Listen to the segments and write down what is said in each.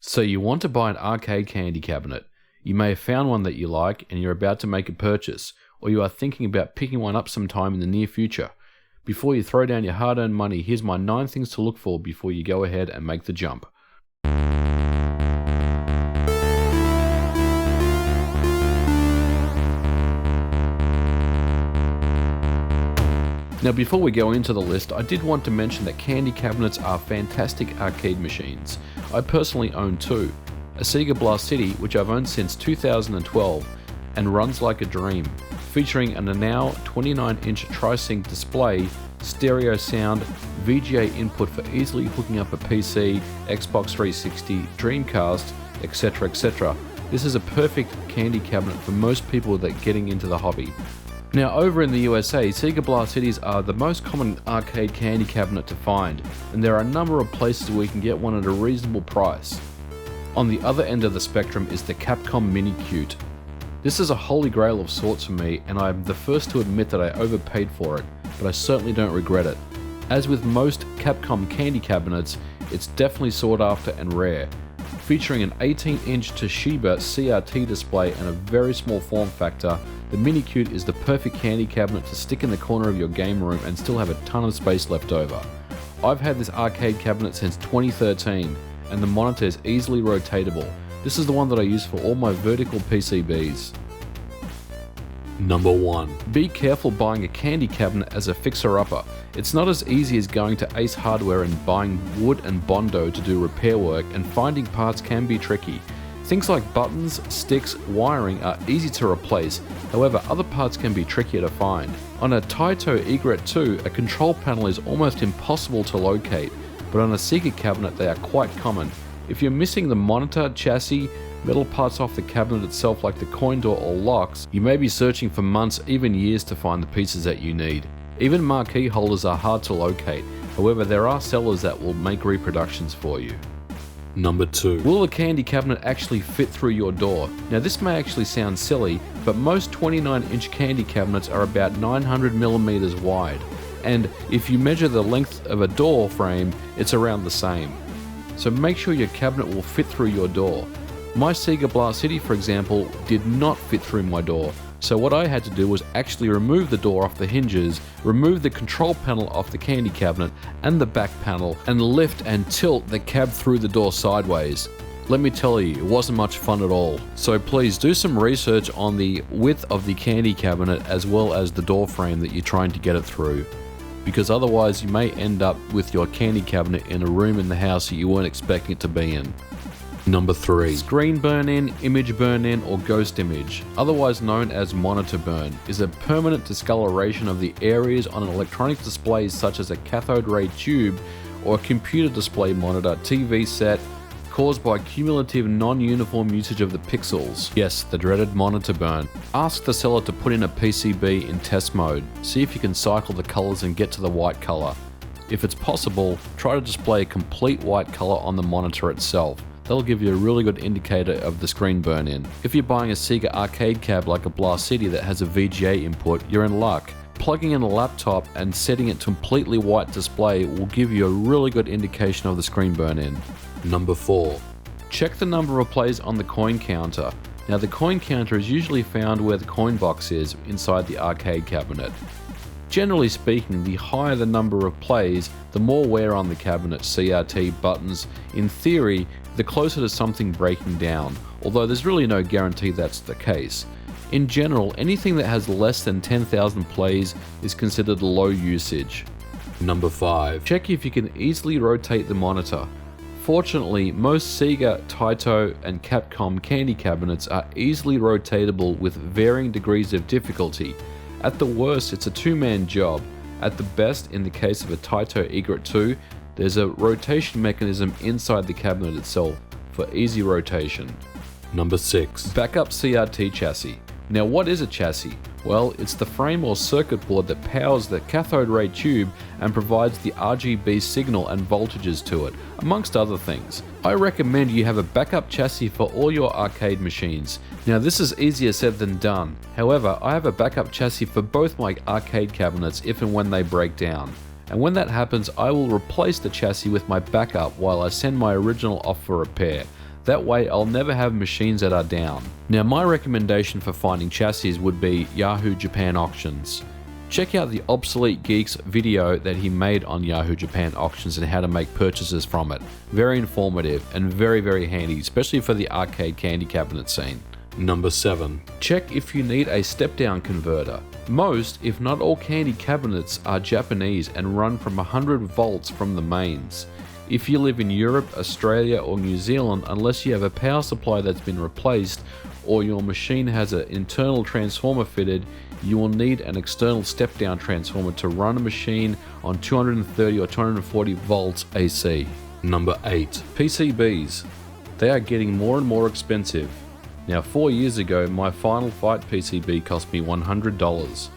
So you want to buy an arcade candy cabinet. You may have found one that you like and you're about to make a purchase, or you are thinking about picking one up sometime in the near future. Before you throw down your hard-earned money, here's my 9 things to look for before you go ahead and make the jump. Now before we go into the list, I did want to mention that candy cabinets are fantastic arcade machines. I personally own 2. A Sega Blast City, which I've owned since 2012 and runs like a dream, featuring a now 29-inch tri-sync display, stereo sound, VGA input for easily hooking up a PC, Xbox 360, Dreamcast, etc, etc. This is a perfect candy cabinet for most people that are getting into the hobby. Now over in the USA, Sega Blast Cities are the most common arcade candy cabinet to find, and there are a number of places where you can get one at a reasonable price. On the other end of the spectrum is the Capcom Mini Cute. This is a holy grail of sorts for me, and I'm the first to admit that I overpaid for it, but I certainly don't regret it. As with most Capcom candy cabinets, it's definitely sought after and rare. Featuring an 18-inch Toshiba CRT display and a very small form factor, the Mini Cute is the perfect candy cabinet to stick in the corner of your game room and still have a ton of space left over. I've had this arcade cabinet since 2013, and the monitor is easily rotatable. This is the one that I use for all my vertical PCBs. Number 1. Be careful buying a candy cabinet as a fixer-upper. It's not as easy as going to Ace Hardware and buying wood and Bondo to do repair work, and finding parts can be tricky. Things like buttons, sticks, wiring are easy to replace, however other parts can be trickier to find. On a Taito Egret 2, a control panel is almost impossible to locate, but on a Sega cabinet they are quite common. If you're missing the monitor, chassis, metal parts off the cabinet itself like the coin door or locks, you may be searching for months, even years to find the pieces that you need. Even marquee holders are hard to locate, however there are sellers that will make reproductions for you. Number 2. Will the candy cabinet actually fit through your door? Now this may actually sound silly, but most 29-inch candy cabinets are about 900mm wide, and if you measure the length of a door frame, it's around the same. So make sure your cabinet will fit through your door. My Sega Blast City, for example, did not fit through my door, so what I had to do was actually remove the door off the hinges, remove the control panel off the candy cabinet and the back panel, and lift and tilt the cab through the door sideways. Let me tell you, it wasn't much fun at all. So please do some research on the width of the candy cabinet as well as the door frame that you're trying to get it through, because otherwise you may end up with your candy cabinet in a room in the house that you weren't expecting it to be in. Number 3. Screen burn-in, image burn-in, or ghost image, otherwise known as monitor burn, is a permanent discoloration of the areas on an electronic display such as a cathode ray tube or a computer display monitor, TV set, caused by cumulative non-uniform usage of the pixels. Yes, the dreaded monitor burn. Ask the seller to put in a PCB in test mode. See if you can cycle the colors and get to the white color. If it's possible, try to display a complete white color on the monitor itself. That'll give you a really good indicator of the screen burn-in. If you're buying a Sega arcade cab like a Blast City that has a VGA input, you're in luck. Plugging in a laptop and setting it to completely white display will give you a really good indication of the screen burn-in. Number 4. Check the number of plays on the coin counter. Now the coin counter is usually found where the coin box is inside the arcade cabinet. Generally speaking, the higher the number of plays, the more wear on the cabinet, CRT, buttons. In theory, the closer to something breaking down, although there's really no guarantee that's the case. In general, anything that has less than 10,000 plays is considered low usage. Number 5. Check if you can easily rotate the monitor. Fortunately, most Sega, Taito, and Capcom candy cabinets are easily rotatable with varying degrees of difficulty. At the worst, it's a two-man job. At the best, in the case of a Taito Egret 2, there's a rotation mechanism inside the cabinet itself for easy rotation. Number 6. Backup CRT chassis. Now what is a chassis? Well, it's the frame or circuit board that powers the cathode ray tube and provides the RGB signal and voltages to it, amongst other things. I recommend you have a backup chassis for all your arcade machines. Now this is easier said than done. However, I have a backup chassis for both my arcade cabinets if and when they break down. And when that happens, I will replace the chassis with my backup while I send my original off for repair. That way I'll never have machines that are down. Now my recommendation for finding chassis would be Yahoo Japan Auctions. Check out the Obsolete Geeks video that he made on Yahoo Japan Auctions and how to make purchases from it. Very informative and very handy, especially for the arcade candy cabinet scene. Number 7. Check if you need a step-down converter. Most, if not all, candy cabinets are Japanese and run from 100 volts from the mains. If you live in Europe, Australia or New Zealand, unless you have a power supply that's been replaced or your machine has an internal transformer fitted, you will need an external step-down transformer to run a machine on 230 or 240 volts AC. Number 8. PCBs. They are getting more and more expensive. Now 4 years ago, my Final Fight PCB cost me $100.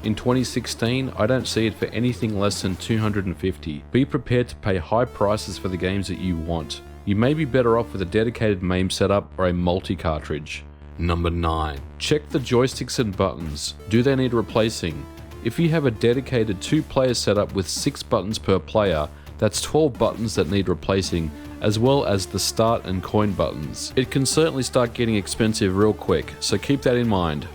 In 2016, I don't see it for anything less than $250. Be prepared to pay high prices for the games that you want. You may be better off with a dedicated MAME setup or a multi-cartridge. Number 9. Check the joysticks and buttons. Do they need replacing? If you have a dedicated 2-player setup with 6 buttons per player, that's 12 buttons that need replacing, as well as the start and coin buttons. It can certainly start getting expensive real quick, so keep that in mind.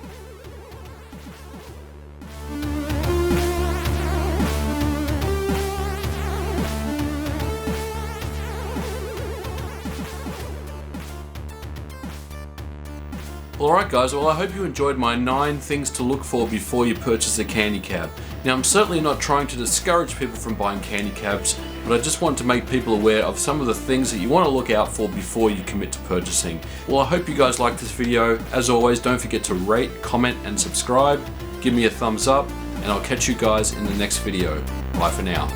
Alright guys, well I hope you enjoyed my 9 things to look for before you purchase a candy cab. Now I'm certainly not trying to discourage people from buying candy cabs, but I just want to make people aware of some of the things that you want to look out for before you commit to purchasing. Well, I hope you guys liked this video. As always, don't forget to rate, comment and subscribe. Give me a thumbs up and I'll catch you guys in the next video. Bye for now.